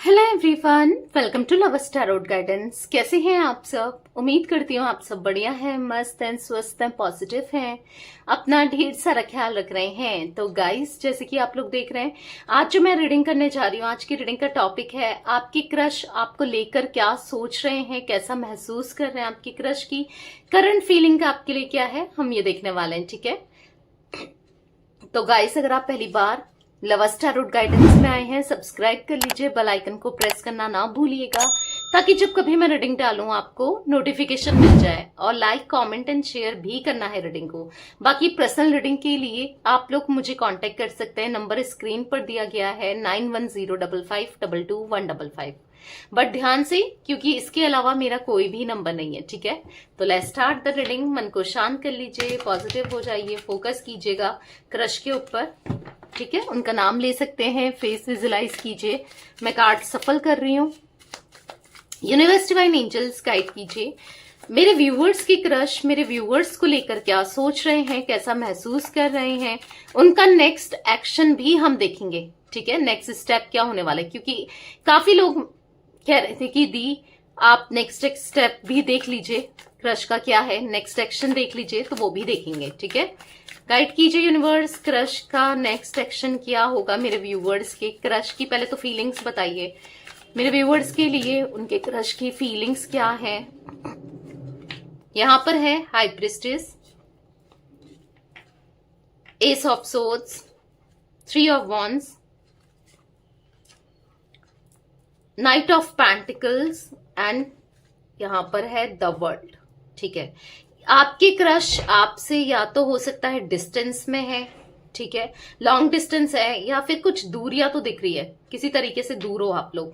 Hello everyone, welcome to love tarot guidance. कैसे हैं आप सब? उम्मीद करती हूँ आप सब बढ़िया हैं, मस्त हैं, स्वस्थ हैं, पॉजिटिव हैं, अपना ढेर सारा ख्याल रख रहे हैं। तो गाइस, जैसे कि आप लोग देख रहे हैं, आज जो मैं रीडिंग करने जा रही हूँ, आज की रीडिंग का टॉपिक है आपकी क्रश आपको लेकर क्या सोच रहे हैं, कैसा महसूस कर रहे हैं, आपकी क्रश की करंट फीलिंग आपके लिए क्या है, हम ये देखने वाले हैं। ठीक है, तो गाइस, अगर आप पहली बार लव टैरोट गाइडेंस में आए हैं, सब्सक्राइब कर लीजिए, बेल आइकन को प्रेस करना ना भूलिएगा, ताकि जब कभी मैं रीडिंग डालूं आपको नोटिफिकेशन मिल जाए। और लाइक, कमेंट एंड शेयर भी करना है रीडिंग को। बाकी पर्सनल रीडिंग के लिए आप लोग मुझे कांटेक्ट कर सकते हैं, नंबर स्क्रीन पर दिया गया है 9105522155। बट ध्यान से, क्योंकि इसके अलावा मेरा कोई भी नंबर नहीं है। ठीक है, तो लेट्स स्टार्ट द रीडिंग। मन को शांत कर लीजिए, पॉजिटिव हो जाइए, फोकस कीजिएगा क्रश के ऊपर। ठीक है, उनका नाम ले सकते हैं, फेस विजुलाइज कीजिए। मैं कार्ड सफल कर रही हूं। यूनिवर्स डिवाइन एंजल्स गाइड कीजिए मेरे व्यूअर्स की क्रश मेरे व्यूअर्स को लेकर क्या सोच रहे हैं, कैसा महसूस कर रहे हैं, उनका नेक्स्ट एक्शन भी हम देखेंगे। ठीक है, नेक्स्ट स्टेप क्या होने वाला है, क्योंकि काफी लोग कह रहे थे कि दी आप नेक्स्ट स्टेप भी देख लीजिए, क्रश का क्या है, नेक्स्ट एक्शन देख लीजिए, तो वो भी देखेंगे। ठीक है, गाइड कीजिए यूनिवर्स, क्रश का नेक्स्ट एक्शन क्या होगा मेरे व्यूवर्स के क्रश की। पहले तो फीलिंग्स बताइए मेरे व्यूवर्स के लिए, उनके क्रश की फीलिंग्स क्या है। यहां पर है high priestess, S of swords, 3 of wands, night of pentacles and यहां पर है द वर्ल्ड। ठीक है, आपकी क्रश आपसे या तो हो सकता है डिस्टेंस में है, ठीक है, लॉन्ग डिस्टेंस है, या फिर कुछ दूरियां तो दिख रही है, किसी तरीके से दूर हो आप लोग,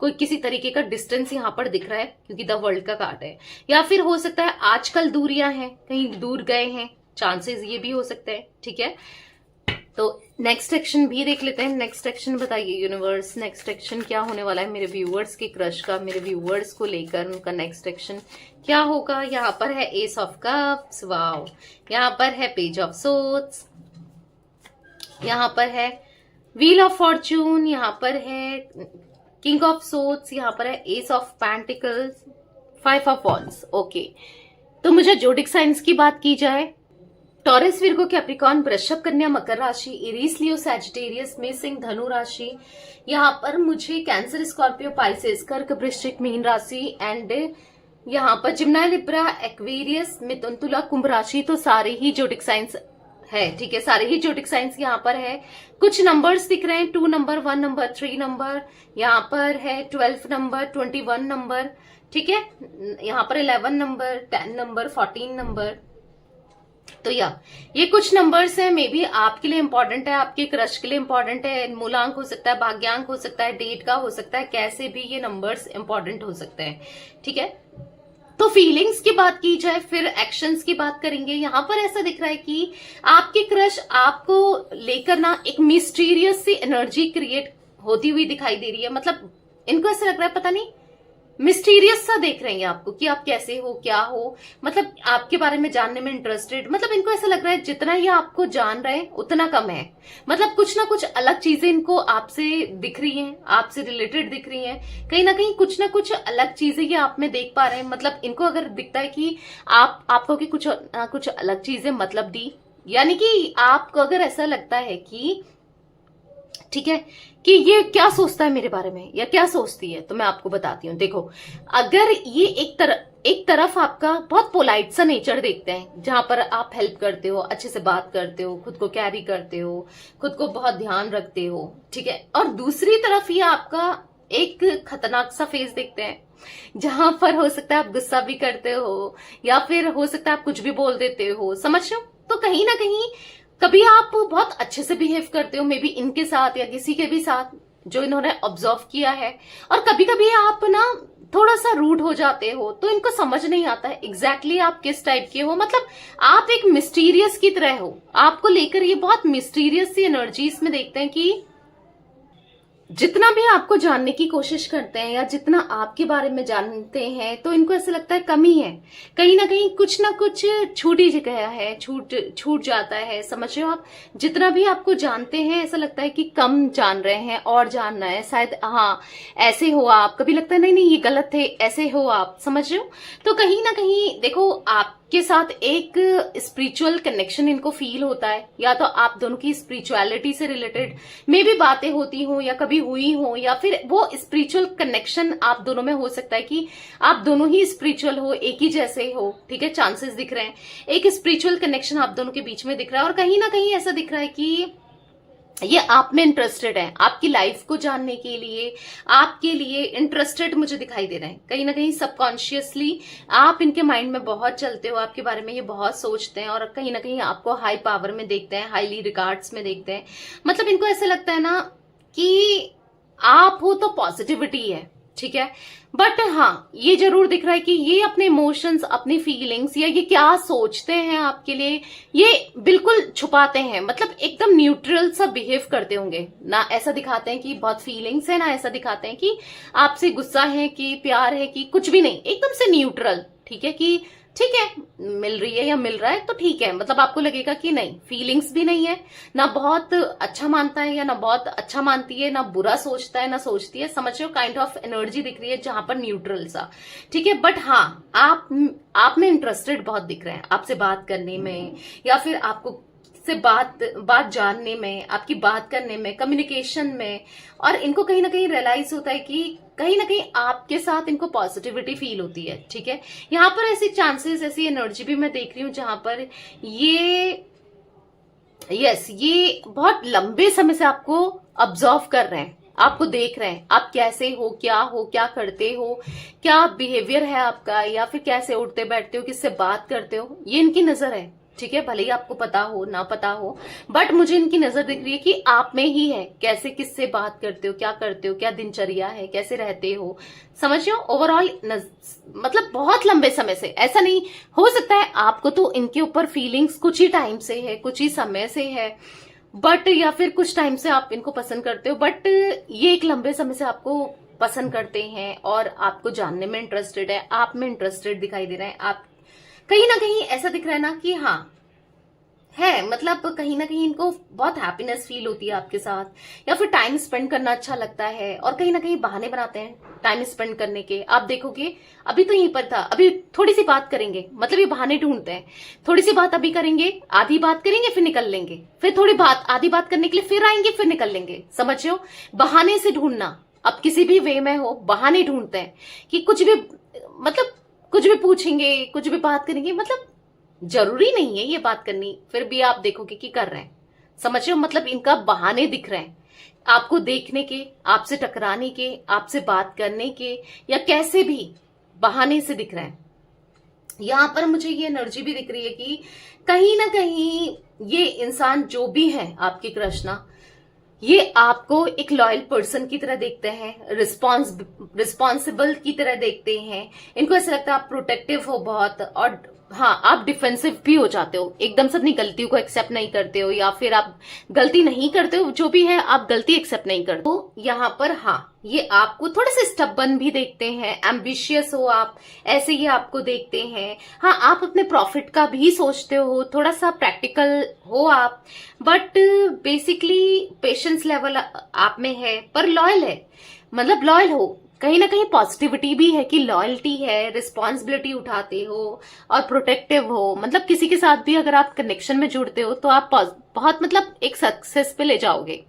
कोई किसी तरीके का डिस्टेंस यहां पर दिख रहा है, क्योंकि द वर्ल्ड का कार्ड है। या फिर हो सकता है आजकल दूरियां हैं, कहीं दूर गए हैं, चांसेस ये भी हो सकते हैं। ठीक है, तो नेक्स्ट एक्शन भी देख लेते हैं। नेक्स्ट एक्शन बताइए यूनिवर्स, नेक्स्ट एक्शन क्या होने वाला है मेरे व्यूअर्स की क्रश का, मेरे व्यूअर्स को लेकर उनका नेक्स्ट एक्शन क्या होगा। यहाँ पर है एस ऑफ कप्स, वाओ, यहाँ पर है पेज ऑफ सोर्ड्स, यहाँ पर है व्हील ऑफ फॉर्च्यून, यहाँ पर है किंग ऑफ सोर्ड्स, यहाँ पर है S of pentacles, 5 of wands. Okay, तो मुझे जोडिक साइंस की बात की जाए, टॉरस, विर्गो, कैप्रिकॉर्न, वृषभ, कन्या, मकर राशि, एरीज, लियो, सैजिटेरियस, मेष, धनु राशि। यहाँ पर मुझे कैंसर, स्कॉर्पियो, पाइसेस, कर्क, वृश्चिक, मीन राशि एंड यहाँ पर जिम्नाई, लिब्रा, एक्वेरियस, मिथुन, तुला, कुंभ राशि। तो सारे ही जोडिक साइंस है। ठीक है, सारे ही जोडिक साइंस यहाँ पर है। कुछ नंबर्स दिख रहे हैं, 2 नंबर, 1 नंबर, 3 नंबर, यहाँ पर है 12 नंबर, 21 नंबर। ठीक है, यहाँ पर 11 नंबर, 10 नंबर, 14 नंबर। तो ये कुछ नंबर्स हैं, मे बी आपके लिए इंपॉर्टेंट है, आपके क्रश के लिए इंपॉर्टेंट है। मूलांक हो सकता है, भाग्यांक हो सकता है, डेट का हो सकता है, कैसे भी ये नंबर्स इंपॉर्टेंट हो सकते हैं। ठीक है, तो फीलिंग्स की बात की जाए, फिर एक्शंस की बात करेंगे। यहां पर ऐसा दिख रहा है कि आपकी क्रश आपको लेकर ना एक मिस्टीरियस सी एनर्जी क्रिएट होती हुई दिखाई दे रही है। मतलब इनको ऐसा लग रहा है, पता नहीं, मिस्टीरियस सा देख रहे हैं आपको कि आप कैसे हो, क्या हो, मतलब आपके बारे में जानने में इंटरेस्टेड। मतलब इनको ऐसा लग रहा है जितना ये आपको जान रहे हैं उतना कम है। मतलब कुछ ना कुछ अलग चीजें इनको आपसे दिख रही हैं, आपसे रिलेटेड दिख रही हैं, कहीं ना कहीं कुछ ना कुछ अलग चीजें ये आप में देख पा रहे हैं। मतलब इनको अगर दिखता है कि आपको कि कुछ ना कुछ अलग चीजें मतलब दी, यानी कि आपको अगर ऐसा लगता है कि ठीक है कि ये क्या सोचता है मेरे बारे में या क्या सोचती है, तो मैं आपको बताती हूँ। देखो, अगर ये एक तरफ आपका बहुत पोलाइट सा नेचर देखते हैं, जहां पर आप हेल्प करते हो, अच्छे से बात करते हो, खुद को कैरी करते हो, खुद को बहुत ध्यान रखते हो, ठीक है, और दूसरी तरफ ये आपका एक खतरनाक सा फेस देखते हैं, जहां पर हो सकता है आप गुस्सा भी करते हो, या फिर हो सकता है आप कुछ भी बोल देते हो, समझ रहे हो। तो कहीं ना कहीं कभी आप बहुत अच्छे से बिहेव करते हो, मे बी इनके साथ या किसी के भी साथ जो इन्होंने ऑब्जर्व किया है, और कभी कभी आप ना थोड़ा सा रूड हो जाते हो, तो इनको समझ नहीं आता है एग्जैक्टली आप किस टाइप के हो। मतलब आप एक मिस्टीरियस की तरह हो, आपको लेकर ये बहुत मिस्टीरियस सी एनर्जी इसमें देखते हैं कि जितना भी आपको जानने की कोशिश करते हैं या जितना आपके बारे में जानते हैं, तो इनको ऐसा लगता है कमी है, कहीं ना कुछ छूट ही गया है, छूट जाता है। समझ रहे हो आप? जितना भी आपको जानते हैं ऐसा लगता है कि कम जान रहे हैं और जानना है शायद। हाँ, ऐसे हो आप, कभी लगता है नहीं नहीं ये गलत है, ऐसे हो आप। समझ रहे हो? तो कहीं ना कहीं देखो, आपके साथ एक स्पिरिचुअल कनेक्शन इनको फील होता है, या तो आप दोनों की स्पिरिचुअलिटी से रिलेटेड मे भी बातें होती हो या कभी हुई हो, या फिर वो स्पिरिचुअल कनेक्शन आप दोनों में हो सकता है कि आप दोनों ही स्पिरिचुअल हो, एक ही जैसे हो। ठीक है, चांसेस दिख रहे हैं, एक स्पिरिचुअल कनेक्शन आप दोनों के बीच में दिख रहा है। और कहीं ना कहीं ऐसा दिख रहा है कि ये आप में इंटरेस्टेड है, आपकी लाइफ को जानने के लिए, आपके लिए इंटरेस्टेड मुझे दिखाई दे रहे हैं। कहीं ना कहीं सबकॉन्शियसली आप इनके माइंड में बहुत चलते हो, आपके बारे में ये बहुत सोचते हैं, और कहीं ना कहीं आपको हाई पावर में देखते हैं, हाईली रिगार्ड्स में देखते हैं। मतलब इनको ऐसा लगता है ना कि आप हो तो पॉजिटिविटी है। ठीक है, बट हाँ, ये जरूर दिख रहा है कि ये अपने इमोशंस, अपनी फीलिंग्स, या ये क्या सोचते हैं आपके लिए, ये बिल्कुल छुपाते हैं। मतलब एकदम न्यूट्रल सा बिहेव करते होंगे ना, ऐसा दिखाते हैं कि बहुत फीलिंग्स है, ना ऐसा दिखाते हैं कि आपसे गुस्सा है कि प्यार है कि कुछ भी नहीं, एकदम से न्यूट्रल। ठीक है, कि ठीक है, मिल रही है या मिल रहा है तो ठीक है। मतलब आपको लगेगा कि नहीं, फीलिंग्स भी नहीं है, ना बहुत अच्छा मानता है या ना बहुत अच्छा मानती है, ना बुरा सोचता है ना सोचती है। समझ रहे हो? काइंड ऑफ एनर्जी दिख रही है जहां पर न्यूट्रल सा। ठीक है, बट हाँ, आप में इंटरेस्टेड बहुत दिख रहे हैं, आपसे बात करने में, या फिर आपको से बात जानने में, आपकी बात करने में, कम्युनिकेशन में। और इनको कहीं ना कहीं रियलाइज होता है कि कहीं ना कहीं आपके साथ इनको पॉजिटिविटी फील होती है। ठीक है, यहाँ पर ऐसी चांसेस, ऐसी एनर्जी भी मैं देख रही हूँ जहां पर ये बहुत लंबे समय से आपको ऑब्जर्व कर रहे हैं, आपको देख रहे हैं, आप कैसे हो, क्या करते हो, क्या बिहेवियर है आपका, या फिर कैसे उठते बैठते हो, किससे बात करते हो, ये इनकी नजर है। ठीक है, भले ही आपको पता हो ना पता हो, बट मुझे इनकी नजर दिख रही है कि आप में ही है, कैसे किससे बात करते हो, क्या दिनचर्या है, कैसे रहते हो। समझ रहे हो? ओवरऑल मतलब बहुत लंबे समय से, ऐसा नहीं हो सकता है आपको तो इनके ऊपर फीलिंग्स कुछ ही टाइम से है, कुछ ही समय से है, बट या फिर कुछ टाइम से आप इनको पसंद करते हो, बट ये एक लंबे समय से आपको पसंद करते हैं और आपको जानने में इंटरेस्टेड है, आप में इंटरेस्टेड दिखाई दे रहे हैं। आप कहीं ना कहीं ऐसा दिख रहा है ना कि हाँ है, मतलब कहीं ना कहीं इनको बहुत हैप्पीनेस फील होती है आपके साथ, या फिर टाइम स्पेंड करना अच्छा लगता है। और कहीं ना कहीं बहाने बनाते हैं टाइम स्पेंड करने के। आप देखोगे, अभी तो यहीं पर था, अभी थोड़ी सी बात करेंगे, मतलब ये बहाने ढूंढते हैं। थोड़ी सी बात अभी करेंगे, आधी बात करेंगे, फिर निकल लेंगे, फिर थोड़ी बात आधी बात करने के लिए फिर आएंगे, फिर निकल लेंगे। समझ हो? बहाने से ढूंढना, अब किसी भी वे में हो, बहाने ढूंढते हैं कि कुछ भी, मतलब कुछ भी पूछेंगे, कुछ भी बात करेंगे, मतलब जरूरी नहीं है ये बात करनी, फिर भी आप देखोगे कि कर रहे हैं। समझ रहे हो? मतलब इनका बहाने दिख रहे हैं आपको देखने के, आपसे टकराने के, आपसे बात करने के, या कैसे भी बहाने से दिख रहे हैं। यहां पर मुझे ये एनर्जी भी दिख रही है कि कहीं ना कहीं ये इंसान जो भी है आपके कृष्णा, ये आपको एक लॉयल पर्सन की तरह देखते हैं, रिस्पॉन्सिबल की तरह देखते हैं। इनको ऐसा लगता है आप प्रोटेक्टिव हो बहुत, और हाँ, आप डिफेंसिव भी हो जाते हो, एकदम से अपनी गलतियों को एक्सेप्ट नहीं करते हो, या फिर आप गलती नहीं करते हो, जो भी है आप गलती एक्सेप्ट नहीं करते हो। यहाँ पर हाँ, ये आपको थोड़े से स्टबन भी देखते हैं, एम्बिशियस हो आप, ऐसे ही आपको देखते हैं। हाँ, आप अपने प्रॉफिट का भी सोचते हो, थोड़ा सा प्रैक्टिकल हो आप, बट बेसिकली पेशेंस लेवल आप में है, पर लॉयल है। मतलब लॉयल हो, कहीं ना कहीं पॉजिटिविटी भी है कि लॉयल्टी है, रिस्पॉन्सिबिलिटी उठाते हो और प्रोटेक्टिव हो। मतलब किसी के साथ भी अगर आप कनेक्शन में जुड़ते हो तो आप बहुत मतलब एक सक्सेस पे ले जाओगे।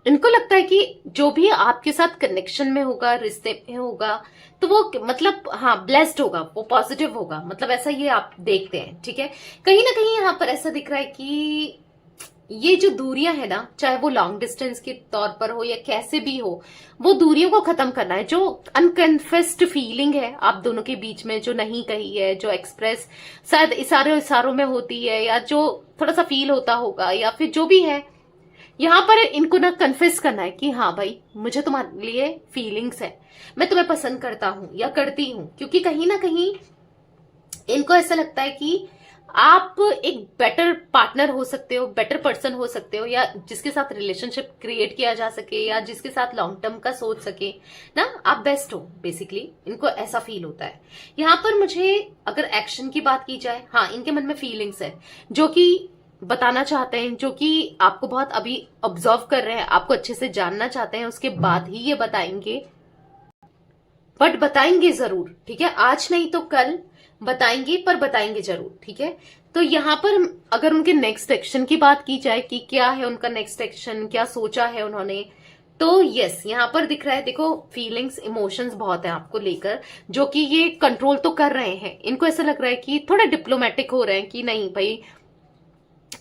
इनको लगता है कि जो भी आपके साथ कनेक्शन में होगा, रिश्ते में होगा, तो वो मतलब हाँ ब्लेस्ड होगा, वो पॉजिटिव होगा, मतलब ऐसा ये आप देखते हैं। ठीक है, कहीं ना कहीं यहाँ पर ऐसा दिख रहा है कि ये जो दूरियां है ना, चाहे वो लॉन्ग डिस्टेंस के तौर पर हो या कैसे भी हो, वो दूरियों को खत्म करना है। जो अनकन्फेस्ड फीलिंग है आप दोनों के बीच में, जो नहीं कही है, जो एक्सप्रेस शायद इशारों में होती है, या जो थोड़ा सा फील होता होगा, या फिर जो भी है, यहाँ पर इनको ना कन्फेस करना है कि हाँ भाई, मुझे तुम्हारे लिए फीलिंग्स है, मैं तुम्हें पसंद करता हूं या करती हूं। क्योंकि कहीं ना कहीं इनको ऐसा लगता है कि आप एक बेटर पार्टनर हो सकते हो, बेटर पर्सन हो सकते हो, या जिसके साथ रिलेशनशिप क्रिएट किया जा सके, या जिसके साथ लॉन्ग टर्म का सोच सके ना, आप बेस्ट हो बेसिकली। इनको ऐसा फील होता है। यहाँ पर मुझे अगर एक्शन की बात की जाए, हाँ, इनके मन में फीलिंग्स है जो कि बताना चाहते हैं, जो कि आपको बहुत अभी ऑब्जर्व कर रहे हैं, आपको अच्छे से जानना चाहते हैं, उसके बाद ही ये बताएंगे। बट बताएंगे जरूर, ठीक है, आज नहीं तो कल बताएंगे, पर बताएंगे जरूर, ठीक है। तो यहाँ पर अगर उनके नेक्स्ट एक्शन की बात की जाए कि क्या है उनका नेक्स्ट एक्शन, क्या सोचा है उन्होंने, तो यस, यहाँ पर दिख रहा है, देखो फीलिंग्स, इमोशंस बहुत है आपको लेकर, जो कि ये कंट्रोल तो कर रहे हैं। इनको ऐसा लग रहा है कि थोड़ा डिप्लोमेटिक हो रहे हैं कि नहीं भाई,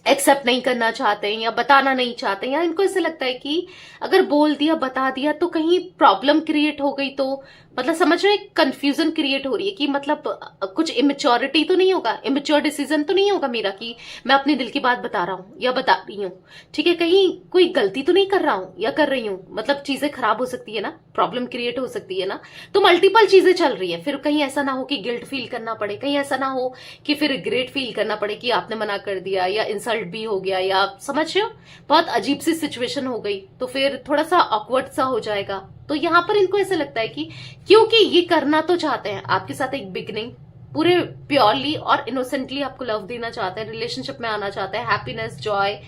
एक्सेप्ट नहीं करना चाहते हैं या बताना नहीं चाहते हैं, या इनको ऐसा लगता है कि अगर बोल दिया, बता दिया तो कहीं प्रॉब्लम क्रिएट हो गई, तो मतलब समझ रहे, कंफ्यूजन क्रिएट हो रही है कि मतलब कुछ इमेच्योरिटी तो नहीं होगा, इमेच्योर डिसीजन तो नहीं होगा मेरा कि मैं अपने दिल की बात बता रहा हूं या बता रही हूं, ठीक है, कहीं कोई गलती तो नहीं कर रहा हूं या कर रही हूं, मतलब चीजें खराब हो सकती है ना, प्रॉब्लम क्रिएट हो सकती है ना। तो मल्टीपल चीजें चल रही है, फिर कहीं ऐसा ना हो कि गिल्ट फील करना पड़े, कहीं ऐसा ना हो कि फिर रिग्रेट फील करना पड़े कि आपने मना कर दिया, या इंसल्ट भी हो गया, या समझ रहे हो, बहुत अजीब सी सिचुएशन हो गई, तो फिर थोड़ा सा ऑकवर्ड सा हो जाएगा। तो यहां पर इनको ऐसा लगता है कि क्योंकि ये करना तो चाहते हैं आपके साथ एक बिगनिंग, पूरे प्योरली और इनोसेंटली आपको लव देना चाहते हैं, रिलेशनशिप में आना चाहते हैं, हैप्पीनेस, जॉय,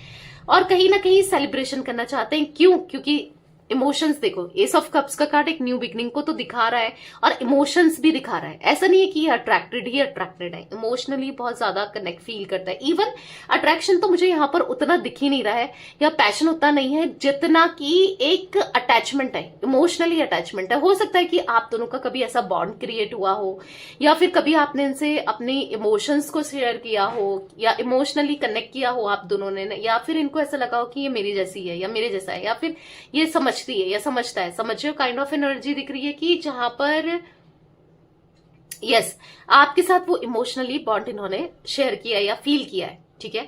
और कहीं ना कहीं सेलिब्रेशन करना चाहते हैं। क्यों? क्योंकि इमोशंस देखो, एस ऑफ कप्स का कार्ड एक न्यू बिगनिंग को तो दिखा रहा है और इमोशंस भी दिखा रहा है। ऐसा नहीं है कि ये अट्रैक्टेड ही अट्रैक्टेड है, इमोशनली बहुत ज्यादा कनेक्ट फील करता है। इवन अट्रैक्शन तो मुझे यहाँ पर उतना दिख ही नहीं रहा है, या पैशन उतना नहीं है जितना कि एक अटैचमेंट है, इमोशनली अटैचमेंट है। हो सकता है कि आप दोनों का कभी ऐसा बॉन्ड क्रिएट हुआ हो, या फिर कभी आपने इनसे अपनी इमोशंस को शेयर किया हो, या इमोशनली कनेक्ट किया हो आप दोनों ने, या फिर इनको ऐसा लगा हो कि ये मेरी जैसी है या मेरे जैसा है, या फिर ये समझती है या समझता है। समझ रहे हो, काइंड ऑफ एनर्जी दिख रही है कि जहां पर यस, आपके साथ वो इमोशनली बॉन्ड इन्होंने शेयर किया या फील किया है, ठीक है।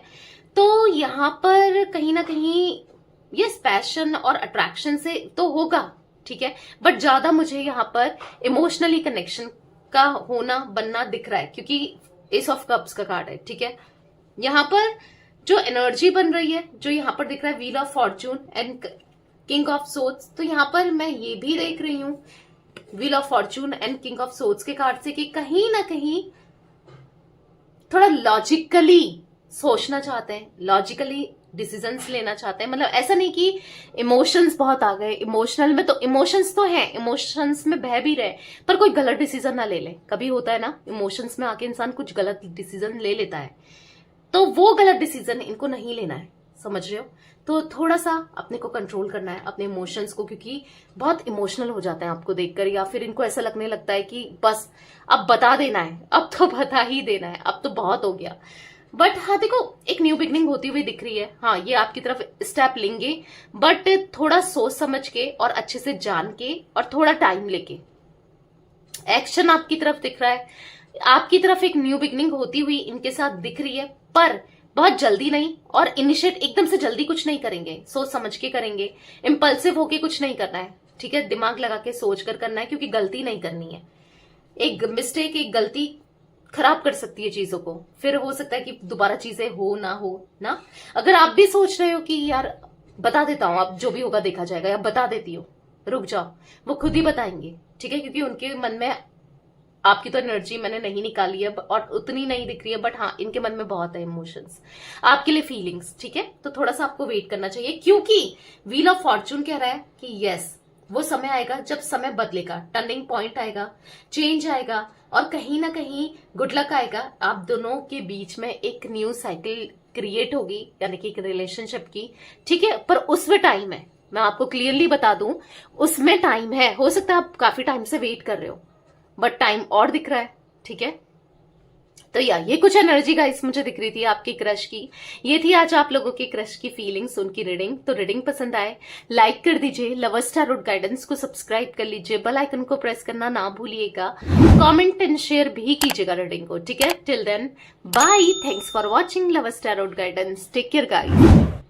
तो यहां पर कहीं ना कहीं यस, पैशन और अट्रैक्शन से तो होगा, ठीक है, बट ज्यादा मुझे यहां पर इमोशनली कनेक्शन का होना बनना दिख रहा है, क्योंकि एस ऑफ कप्स का कार्ड है, ठीक है। यहां पर जो एनर्जी बन रही है, जो यहां पर दिख रहा है, wheel of Fortune and king of swords, तो यहां पर मैं ये भी देख रही हूं wheel of Fortune and king of swords के कार्ड से कि कहीं ना कहीं थोड़ा लॉजिकली सोचना चाहते हैं, लॉजिकली डिसीजंस लेना चाहते हैं। मतलब ऐसा नहीं कि इमोशंस बहुत आ गए, इमोशनल में तो इमोशंस तो है, इमोशंस में बह भी रहे, पर कोई गलत डिसीजन ना ले ले। कभी होता है ना, इमोशंस में आके इंसान कुछ गलत डिसीजन ले लेता है, तो वो गलत डिसीजन इनको नहीं लेना है, समझ रहे हो। तो थोड़ा सा अपने को कंट्रोल करना है, अपने इमोशंस को, क्योंकि बहुत इमोशनल हो जाते हैं आपको देखकर, या फिर इनको ऐसा लगने लगता है कि बस अब बता देना है, अब तो बता ही देना है, अब तो बहुत हो गया। बट हाँ देखो, एक न्यू बिगनिंग होती हुई दिख रही है। हाँ, ये आपकी तरफ स्टेप लेंगे, बट थोड़ा सोच समझ के और अच्छे से जान के और थोड़ा टाइम लेके। एक्शन आपकी तरफ दिख रहा है, आपकी तरफ एक न्यू बिगनिंग होती हुई इनके साथ दिख रही है, पर बहुत जल्दी नहीं, और इनिशिएट एकदम से जल्दी कुछ नहीं करेंगे, सोच समझ के करेंगे, इम्पल्सिव होके कुछ नहीं करना है, ठीक है, दिमाग लगा के सोच कर करना है, क्योंकि गलती नहीं करनी है। एक मिस्टेक, एक गलती खराब कर सकती है चीजों को, फिर हो सकता है कि दोबारा चीजें हो ना। अगर आप भी सोच रहे हो कि यार बता देता हूं, अब जो भी होगा देखा जाएगा, या बता देती हूँ, रुक जाओ, वो खुद ही बताएंगे, ठीक है, क्योंकि उनके मन में आपकी तो एनर्जी मैंने नहीं निकाली है और उतनी नहीं दिख रही है, बट हाँ, इनके मन में बहुत है इमोशंस, आपके लिए फीलिंग्स, ठीक है। तो थोड़ा सा आपको वेट करना चाहिए, क्योंकि व्हील ऑफ फॉर्चून कह रहा है कि यस, वो समय आएगा जब समय बदलेगा, टर्निंग पॉइंट आएगा, चेंज आएगा, और कहीं ना कहीं गुड लक आएगा। आप दोनों के बीच में एक न्यू साइकिल क्रिएट होगी, यानी कि एक रिलेशनशिप की, ठीक है। पर उसमें टाइम है, मैं आपको क्लियरली बता दूं, उसमें टाइम है। हो सकता है आप काफी टाइम से वेट कर रहे हो, बट टाइम और दिख रहा है, ठीक है। तो ये कुछ एनर्जी गाइस मुझे दिख रही थी आपकी क्रश की। ये थी आज आप लोगों की क्रश की फीलिंग्स, उनकी रीडिंग। तो रीडिंग पसंद आए लाइक कर दीजिए, लवर्स टैरोट गाइडेंस को सब्सक्राइब कर लीजिए, बेल आइकन को प्रेस करना ना भूलिएगा, कमेंट एंड शेयर भी कीजिएगा रीडिंग को, ठीक है। Till then bye, thanks for watching lovers tarot guidance, take care guys.